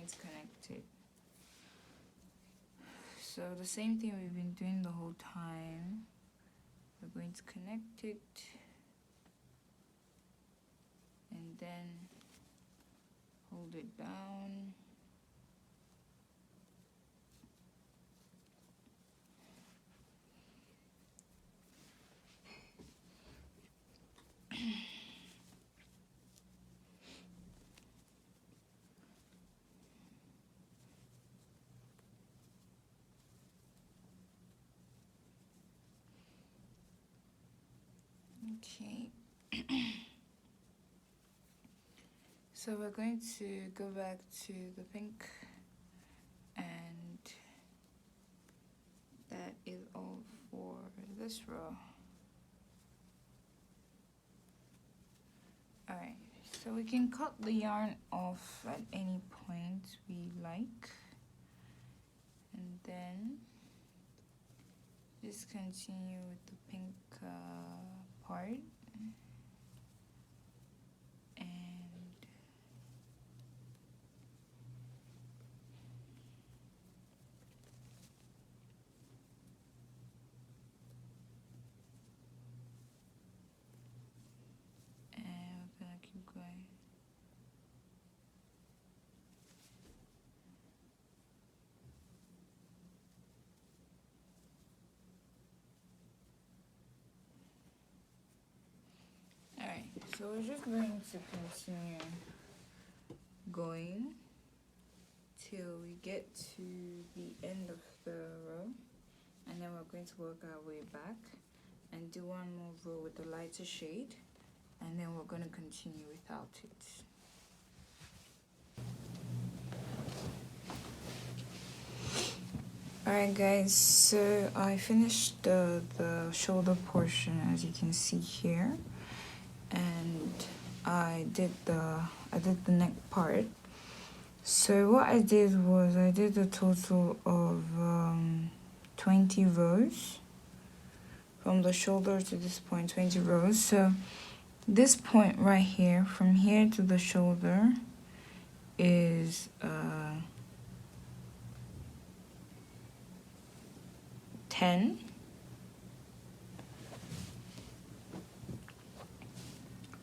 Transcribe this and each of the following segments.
going to connect it. So the same thing we've been doing the whole time. We're going to connect it and then hold it down. Okay. So we're going to go back to the pink, and that is all for this row. Alright, so we can cut the yarn off at any point we like, and then just continue with the pink part. So we're just going to continue going till we get to the end of the row, and then we're going to work our way back and do one more row with the lighter shade, and then we're going to continue without it. Alright guys, so I finished the shoulder portion, as you can see here, and I did the neck part. So what I did was I did a total of 20 rows from the shoulder to this point, 20 rows. So this point right here, from here to the shoulder, is 10.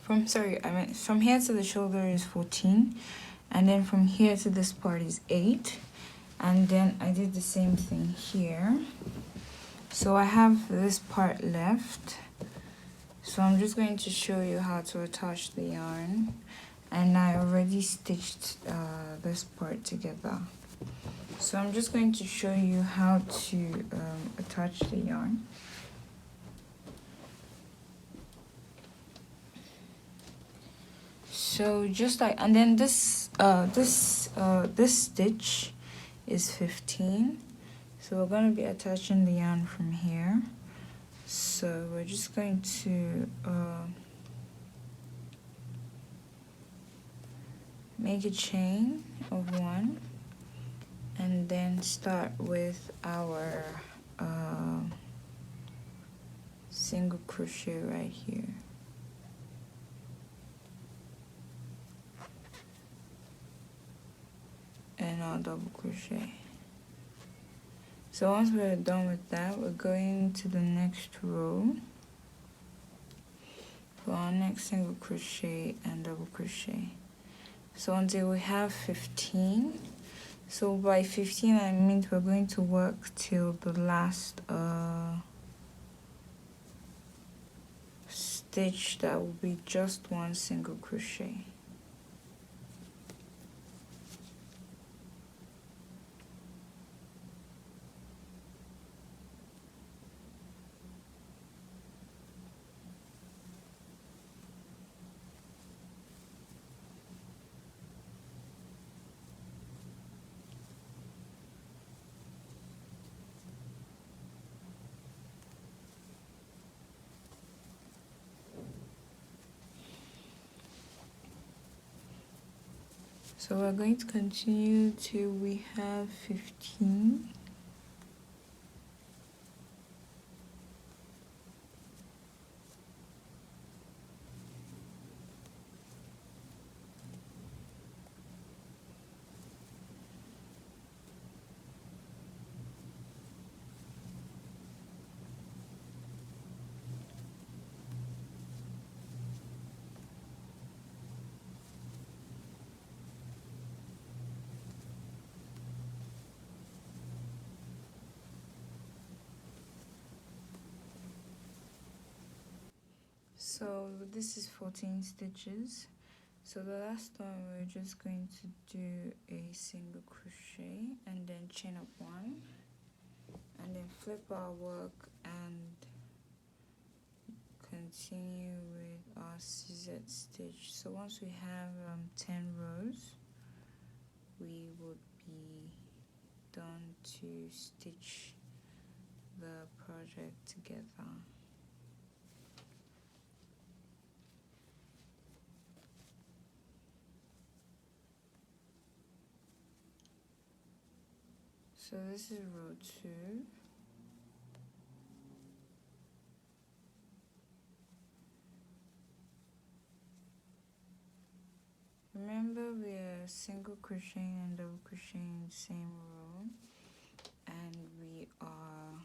From here to the shoulder is 14, and then from here to this part is 8, and then I did the same thing here. So I have this part left, so I'm just going to show you how to attach the yarn, and I already stitched this part together. So I'm just going to show you how to attach the yarn. So just like, and then this stitch is 15. So we're going to be attaching the yarn from here. So we're just going to make a chain of 1, and then start with our single crochet right here. And I'll double crochet. So once we're done with that, we're going to the next row for our next single crochet and double crochet. So until we have 15. So by 15 I mean we're going to work till the last stitch that will be just 1 single crochet. So we're going to continue till we have 15. So this is 14 stitches. So the last one we're just going to do a single crochet and then chain up one and then flip our work and continue with our Suzette stitch. So once we have 10 rows, we would be done to stitch the project together. So this is row 2. Remember, we are single crocheting and double crocheting in the same row, and we are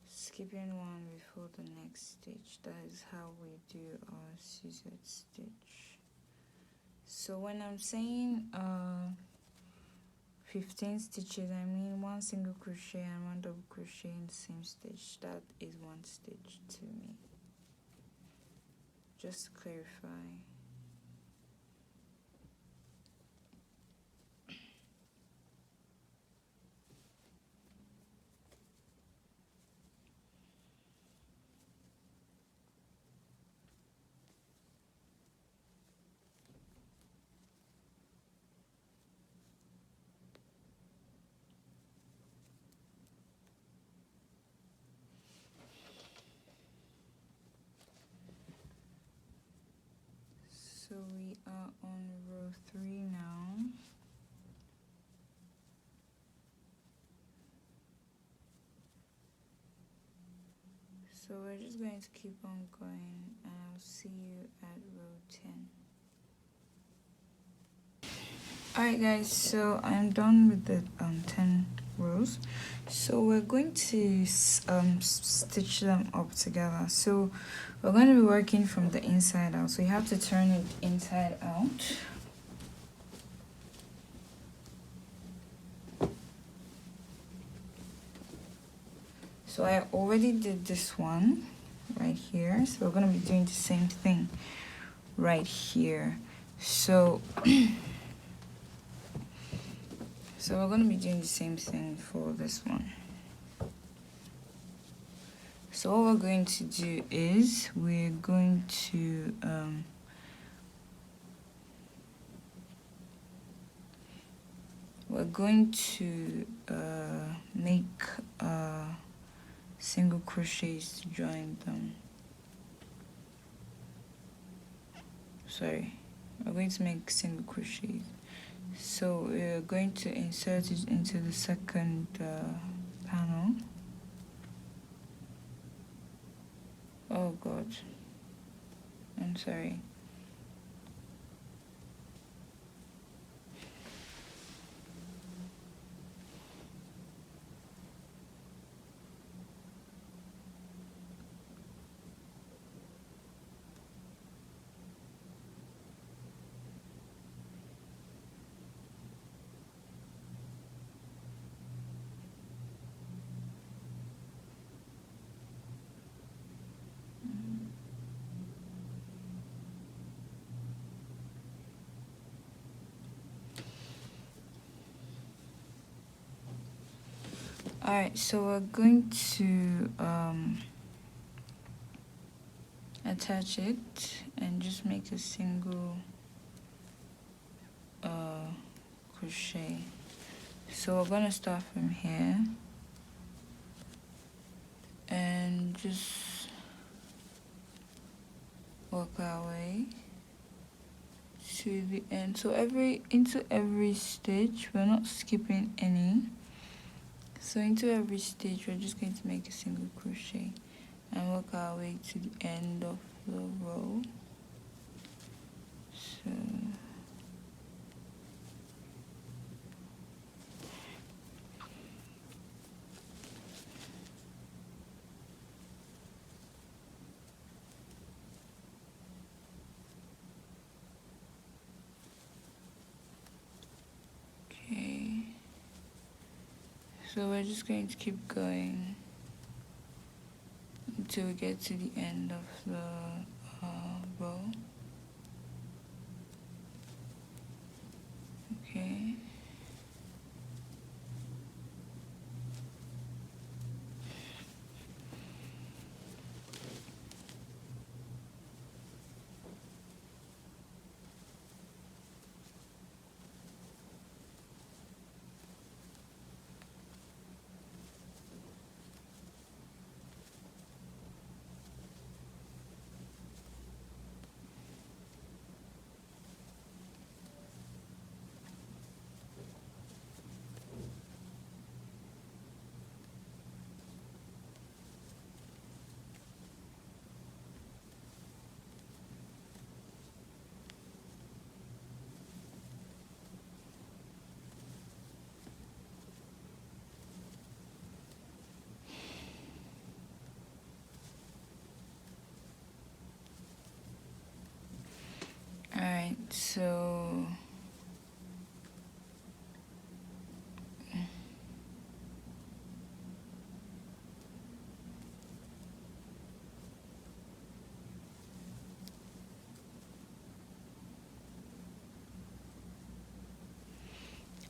skipping one before the next stitch. That is how we do our Suzette stitch. So when I'm saying 15 stitches, I mean one single crochet and one double crochet in the same stitch. That is one stitch to me, just to clarify. So we are on row 3 now. So we're just going to keep on going, and I'll see you at row 10. Alright guys, so I'm done with the 10 rows. So we're going to stitch them up together. So we're going to be working from the inside out, so you have to turn it inside out. So I already did this one right here, so we're going to be doing the same thing right here. So so we're going to be doing the same thing for this one. So what we're going to do is we're going to make single crochets to join them. Sorry, we're going to make single crochets. So we're going to insert it into the second panel. Oh god, I'm sorry. Alright, so we're going to attach it and just make a single crochet. So we're going to start from here and just work our way to the end. So into every stitch, we're not skipping any. So into every stitch, we're just going to make a single crochet and work our way to the end of the row. So okay. So we're just going to keep going till we get to the end of the row. Okay. Alright, so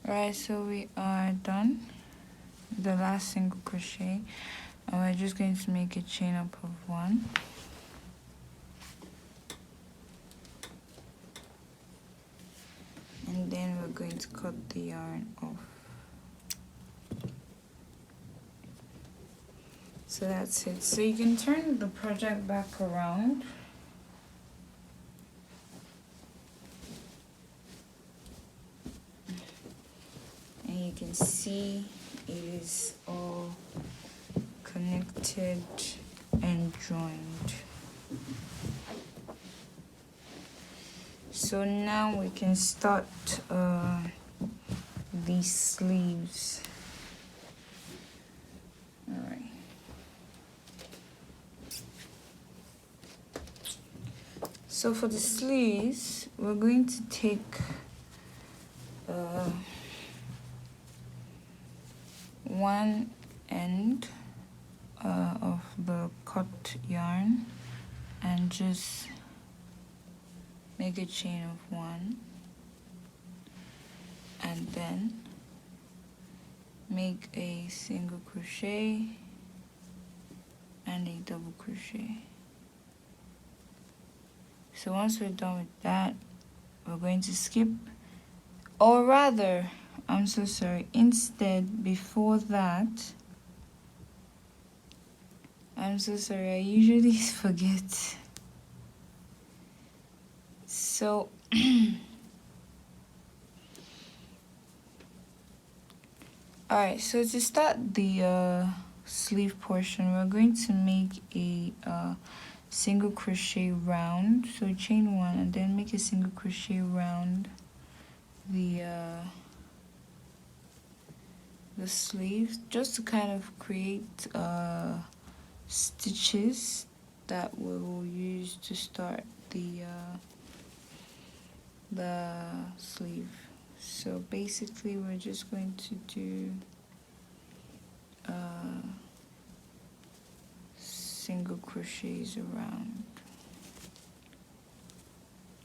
alright, so we are done the last single crochet, and we're just going to make a chain up of 1. And then we're going to cut the yarn off. So that's it. So you can turn the project back around. And you can see it is all connected and joined. So now we can start these sleeves. All right. So for the sleeves, we're going to take one end of the cut yarn and just make a chain of 1, and then make a single crochet and a double crochet. So once we're done with that, we're going to skip, or rather, I'm so sorry, instead, before that, I'm so sorry, I usually forget. So alright, so to start the sleeve portion, we're going to make a single crochet round. So chain 1 and then make a single crochet round the sleeve, just to kind of create stitches that we will use to start the sleeve. So basically we're just going to do single crochets around,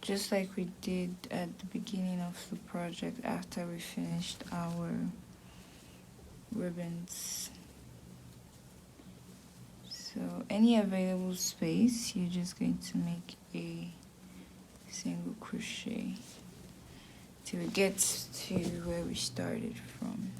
just like we did at the beginning of the project after we finished our ribbons. So any available space, you're just going to make a single crochet till it gets to where we started from.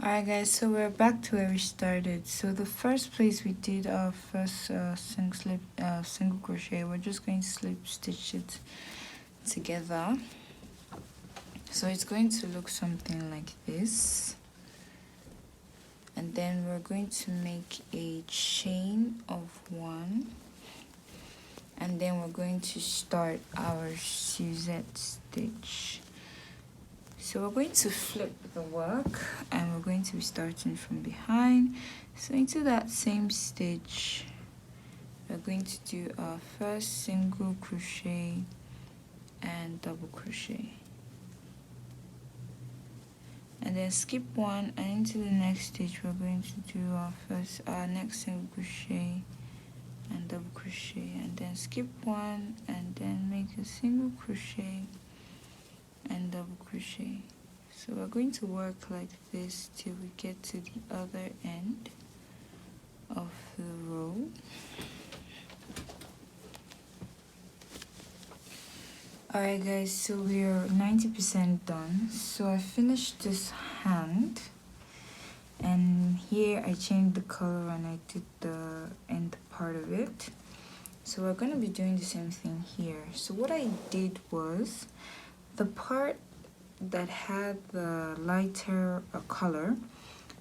Alright guys, so we're back to where we started. So the first place we did our first single crochet, we're just going to slip stitch it together. So it's going to look something like this. And then we're going to make a chain of 1. And then we're going to start our Suzette stitch. So we're going to flip the work and we're going to be starting from behind. So into that same stitch, we're going to do our first single crochet and double crochet. And then skip 1 and into the next stitch we're going to do our next single crochet and double crochet, and then skip 1 and then make a single crochet and double crochet. So we're going to work like this till we get to the other end of the row. Alright guys, so we're 90% done. So I finished this hand, and here I changed the color and I did the end part of it. So we're going to be doing the same thing here. So what I did was, the part that had the lighter color,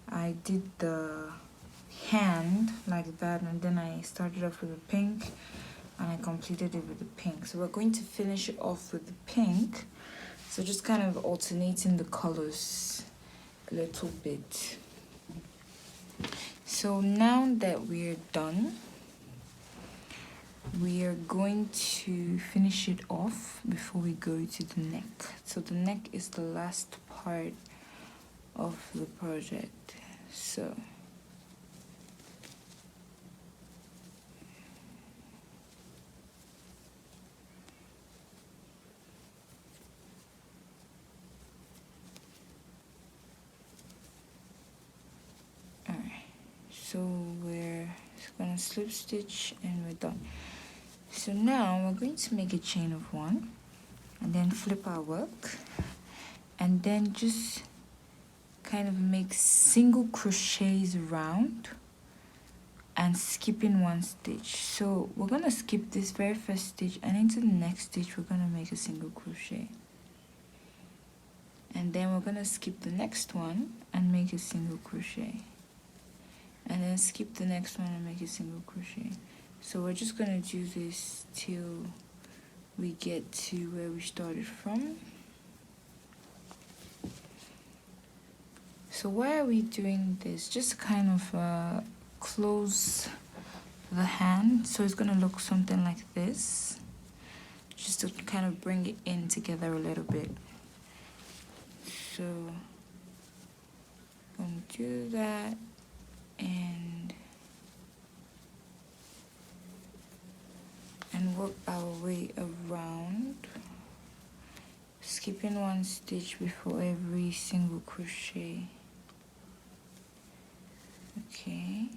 I did the hand like that, and then I started off with the pink and I completed it with the pink. So we're going to finish it off with the pink. So just kind of alternating the colors a little bit. So now that we're done, we are going to finish it off before we go to the neck. So the neck is the last part of the project. So so we're gonna slip stitch and we're done. So now we're going to make a chain of 1 and then flip our work and then just kind of make single crochets around and skipping 1 stitch. So we're gonna skip this very first stitch, and into the next stitch we're gonna make a single crochet, and then we're gonna skip the next one and make a single crochet, and then skip the next one and make a single crochet. So we're just gonna do this till we get to where we started from. So why are we doing this? Just to kind of close the hand, so it's gonna look something like this, just to kind of bring it in together a little bit. So I'm gonna do that and work our way around, skipping 1 stitch before every single crochet. Okay.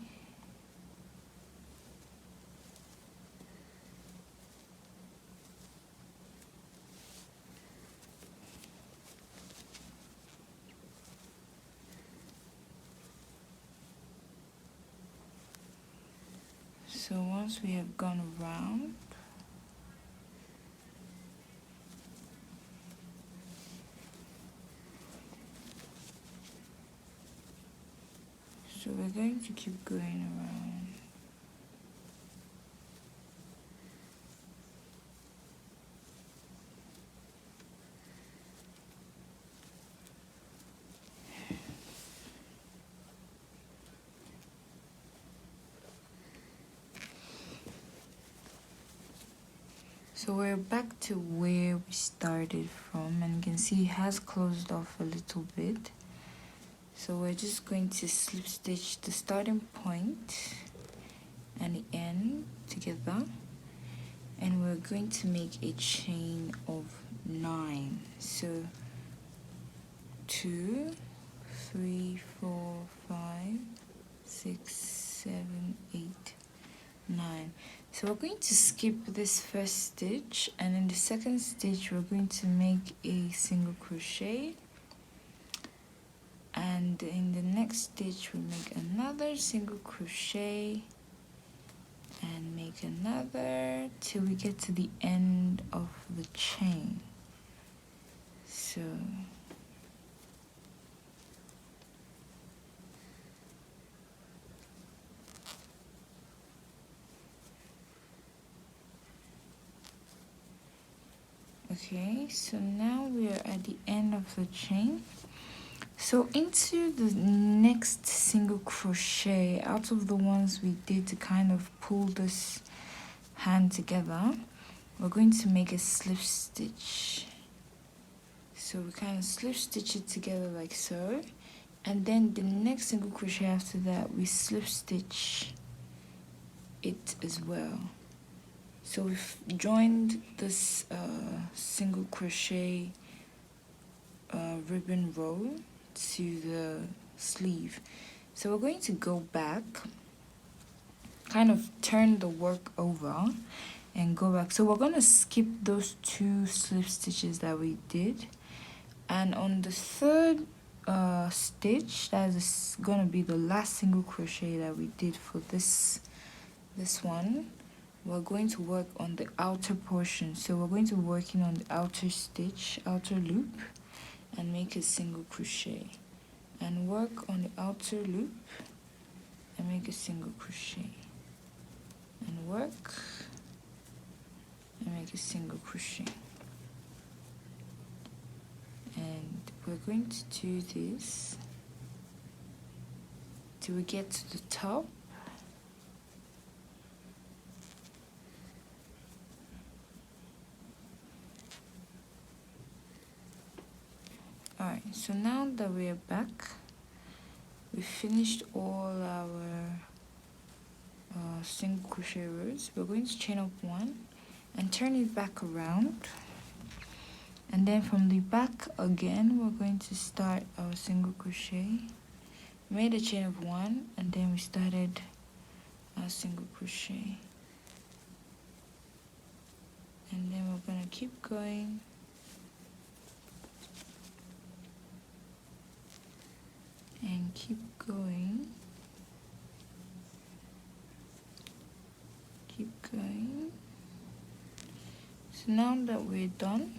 So once we have gone around, so we're going to keep going around. So we're back to where we started from, and you can see it has closed off a little bit. So we're just going to slip stitch the starting point and the end together, and we're going to make a chain of 9. So 2, 3, 4, 5, 6, 7, 8, 9. So we're going to skip this first stitch, and in the second stitch we're going to make a single crochet, and and in the next stitch we make another single crochet and make another till we get to the end of the chain. So okay, so now we are at the end of the chain. So into the next single crochet, out of the ones we did to kind of pull this hand together, we're going to make a slip stitch. So we kind of slip stitch it together like so, and then the next single crochet after that we slip stitch it as well. So we've joined this single crochet ribbon row to the sleeve. So we're going to go back, kind of turn the work over and go back. So we're going to skip those 2 slip stitches that we did, and on the third stitch, that is going to be the last single crochet that we did for this one, we're going to work on the outer portion. So we're going to be working on the outer stitch, outer loop, and make a single crochet, and work on the outer loop and make a single crochet, and work and make a single crochet. And we're going to do this till we get to the top. Alright, so now that we are back, we finished all our single crochet rows. We're going to chain up 1 and turn it back around, and then from the back again we're going to start our single crochet. We made a chain of 1 and then we started our single crochet, and then we're going to keep going and keep going, keep going. So now that we're done,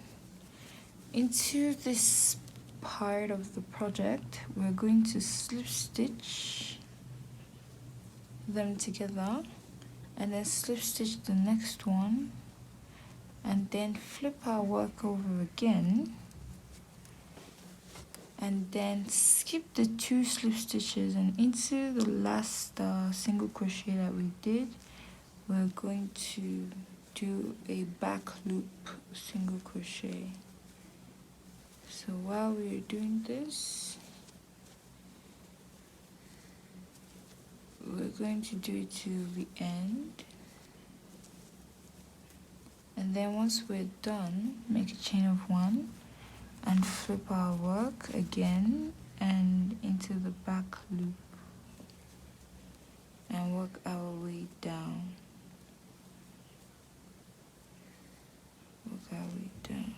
into this part of the project we're going to slip stitch them together, and then slip stitch the next one, and then flip our work over again, and then skip the 2 slip stitches, and into the last single crochet that we did, we're going to do a back loop single crochet. So while we're doing this, we're going to do it to the end, and then once we're done, make a chain of 1 and flip our work again and into the back loop and work our way down. Work our way down.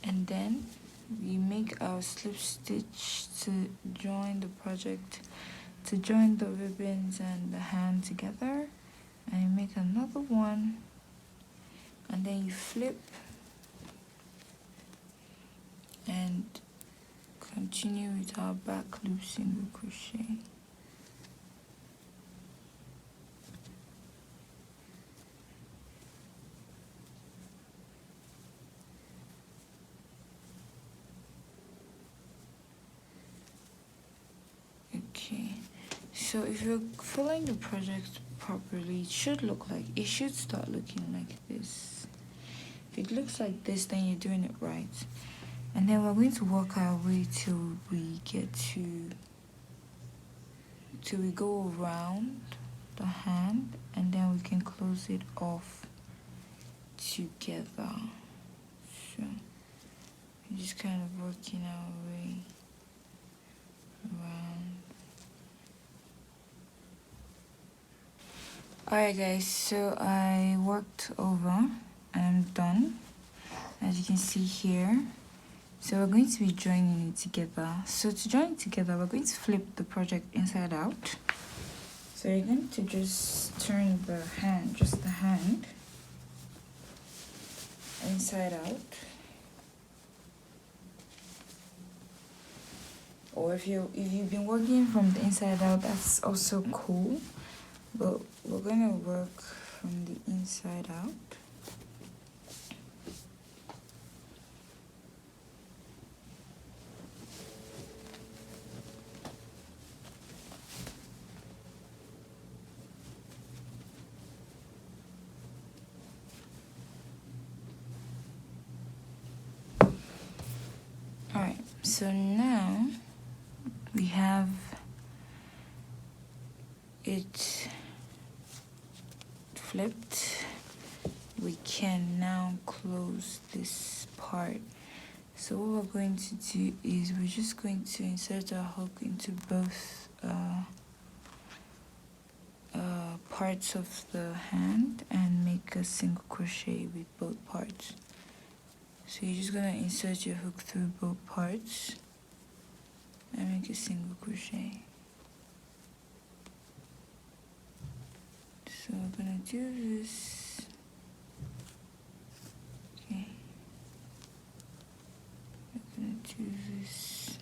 And then we make our slip stitch to join the project, to join the ribbons and the hand together, and you make another one, and then you flip and continue with our back loop single crochet. Okay, so if you're following the project properly, it should look like, it should start looking like this. If it looks like this, then you're doing it right. And then we're going to work our way till we get till we go around the hand, and then we can close it off together. So we're just kind of working our way around. Alright guys, so I worked over and I'm done, as you can see here. So we're going to be joining it together. So to join it together, we're going to flip the project inside out. So you're going to just turn the hand, just the hand, inside out. Or if you've been working from the inside out, that's also cool. But we're gonna work from the inside out. Alright, so now we have it flipped. We can now close this part. So what we're going to do is we're just going to insert our hook into both parts of the hand and make a single crochet with both parts. So you're just gonna insert your hook through both parts and make a single crochet. So we're gonna do this. Okay. We're gonna do this.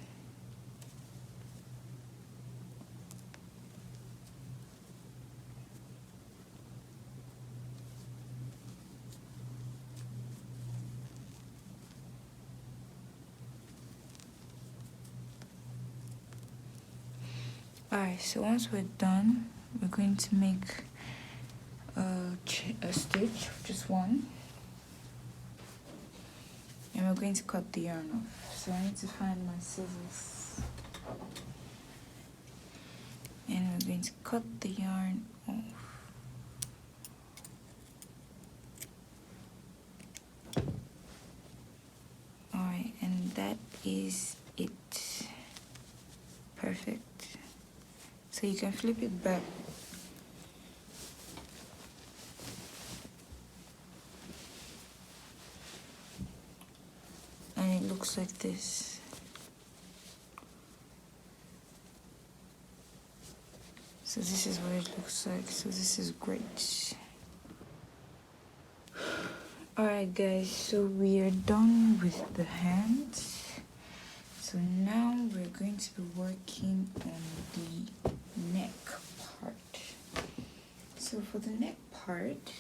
Alright, so once we're done, we're going to make a stitch, just one, and we're going to cut the yarn off. So I need to find my scissors, and we're going to cut the yarn off. Alright, and that is it. Perfect. So you can flip it back. And it looks like this. So this is what it looks like. So this is great. Alright guys, so we are done with the hands. So now we're going to be working on the neck part. So for the neck part,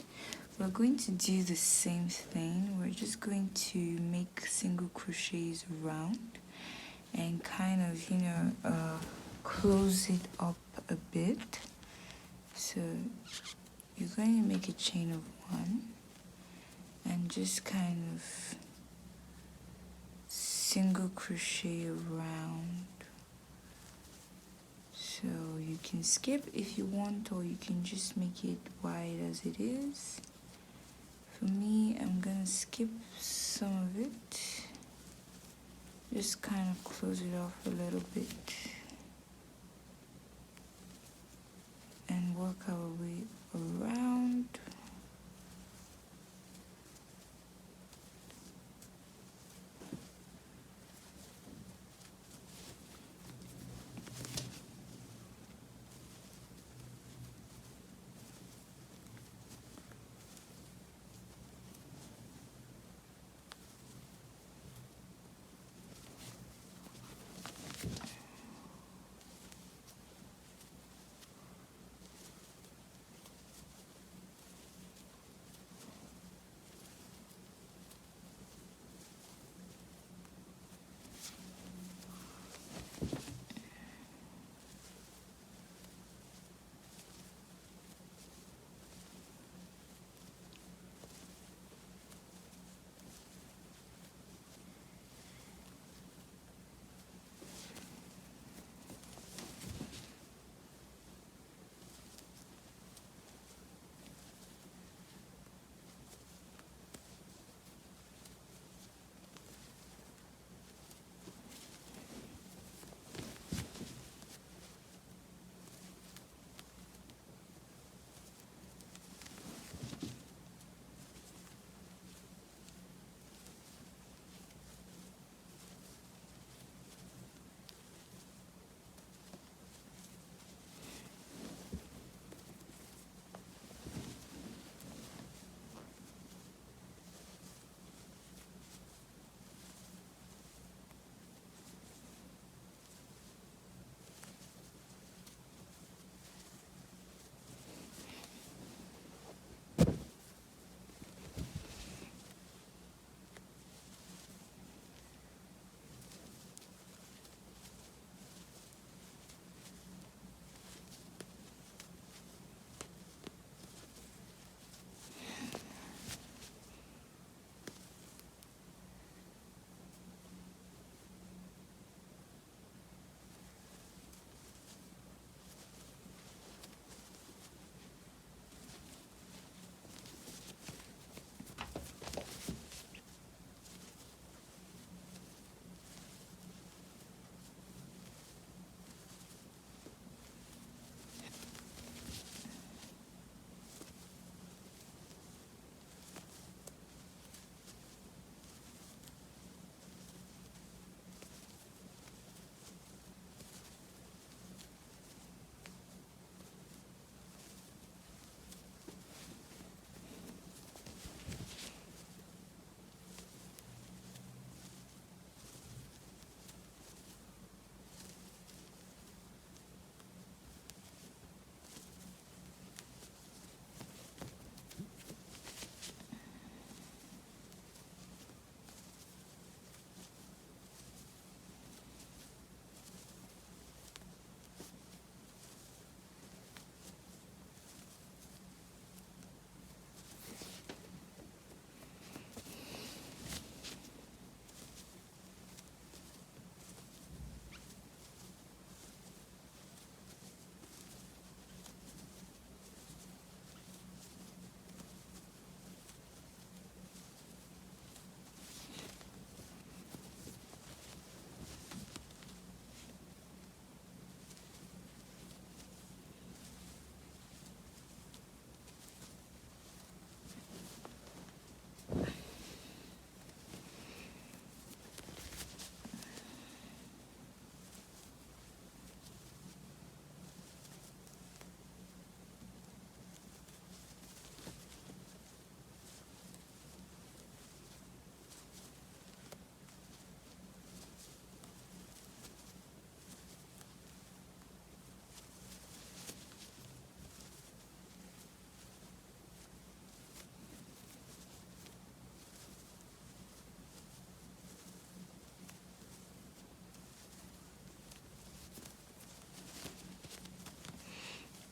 we're going to do the same thing. We're just going to make single crochets around and kind of, you know, close it up a bit. So you're going to make a chain of one and just kind of single crochet around. So you can skip if you want, or you can just make it wide as it is. For me, I'm gonna skip some of it, just kind of close it off a little bit and work our way around.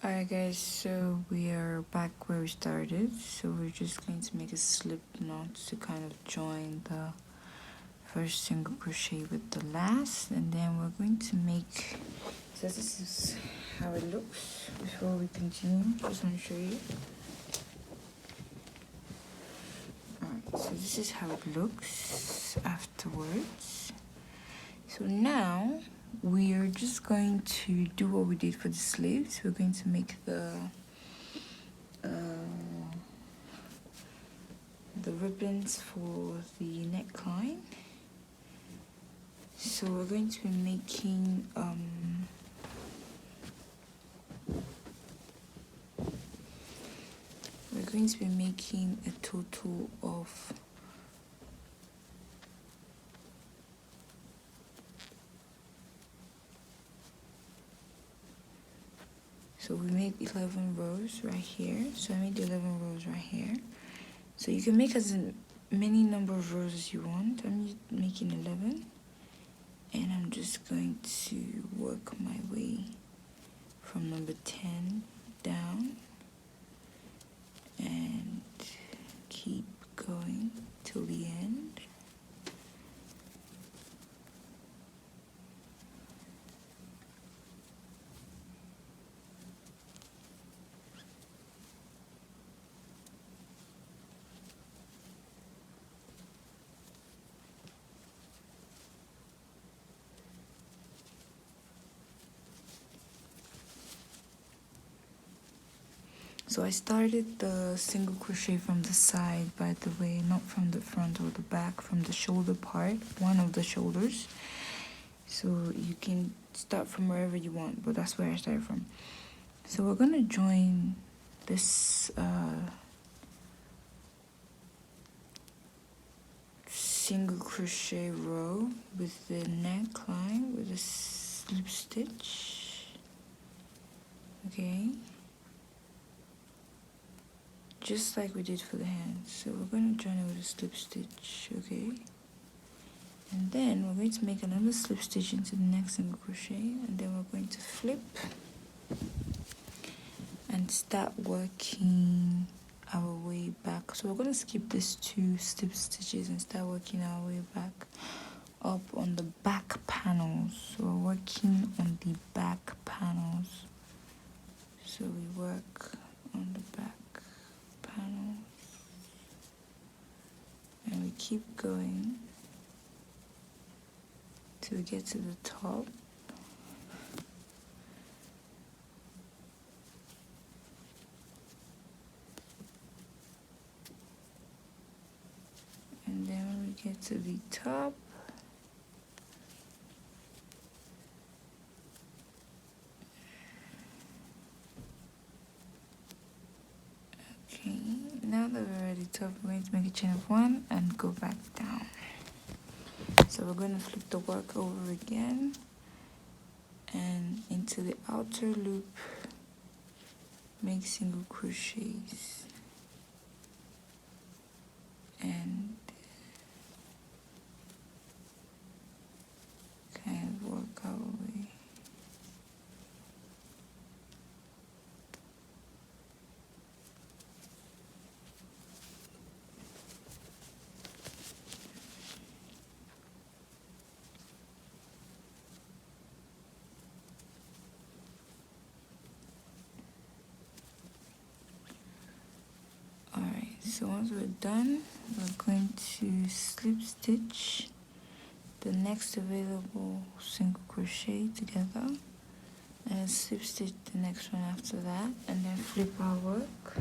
Alright guys, so we are back where we started. So we're just going to make a slip knot to kind of join the first single crochet with the last, and then we're going to make, so this is how it looks before we continue. Just want to show you. Alright, so this is how it looks afterwards. So now we are just going to do what we did for the sleeves. We're going to make the ribbons for the neckline. So we're going to be making a total of 11 rows right here. So I made 11 rows right here. So you can make as many number of rows as you want. I'm making 11, and I'm just going to work my way from number 10 down and keep going till the end. So I started the single crochet from the side, by the way, not from the front or the back, from the shoulder part, one of the shoulders. So you can start from wherever you want, but that's where I started from. So we're gonna join this single crochet row with the neckline with a slip stitch. Okay, just like we did for the hands. So we're going to join it with a slip stitch. Okay, and then we're going to make another slip stitch into the next single crochet, and then we're going to flip and start working our way back. So we're going to skip these 2 slip stitches and start working our way back up on the back panels. So we're working on the back panels. So we work on the back panels and we keep going till we get to the top. And then when we get to the top, okay, now that we're at the top, we're going to make a chain of 1 and go back down. So we're going to flip the work over again and into the outer loop, make single crochets and kind of work our way. So once we're done, we're going to slip stitch the next available single crochet together and slip stitch the next one after that, and then flip our work,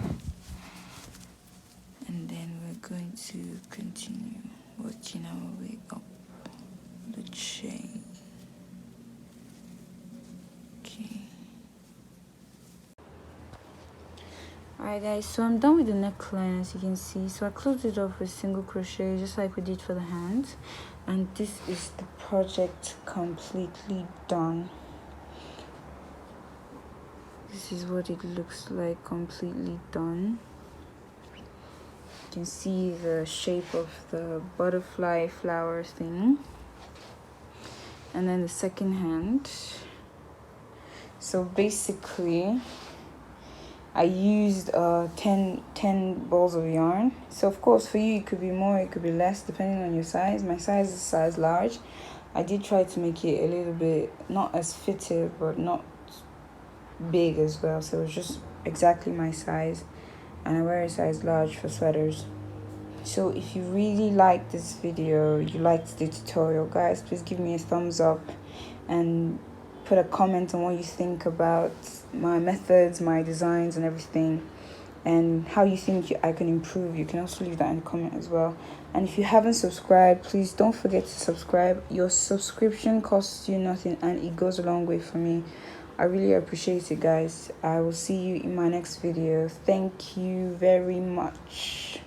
and then we're going to continue working our way up the chain. Okay. Alright guys, so I'm done with the neckline, as you can see. So I closed it off with single crochet just like we did for the hands, and this is the project completely done. This is what it looks like completely done. You can see the shape of the butterfly flower thing, and then the second hand. So basically I used 10 balls of yarn. So of course for you it could be more, it could be less, depending on your size. My size is size large. I did try to make it a little bit not as fitted but not big as well, so it was just exactly my size, and I wear a size large for sweaters. So if you really like this video, you liked the tutorial, guys, please give me a thumbs up and put a comment on what you think about my methods, my designs and everything, and how you think I can improve. You can also leave that in the comment as well. And if you haven't subscribed, please don't forget to subscribe. Your subscription costs you nothing and it goes a long way for me. I really appreciate it, guys. I will see you in my next video. Thank you very much.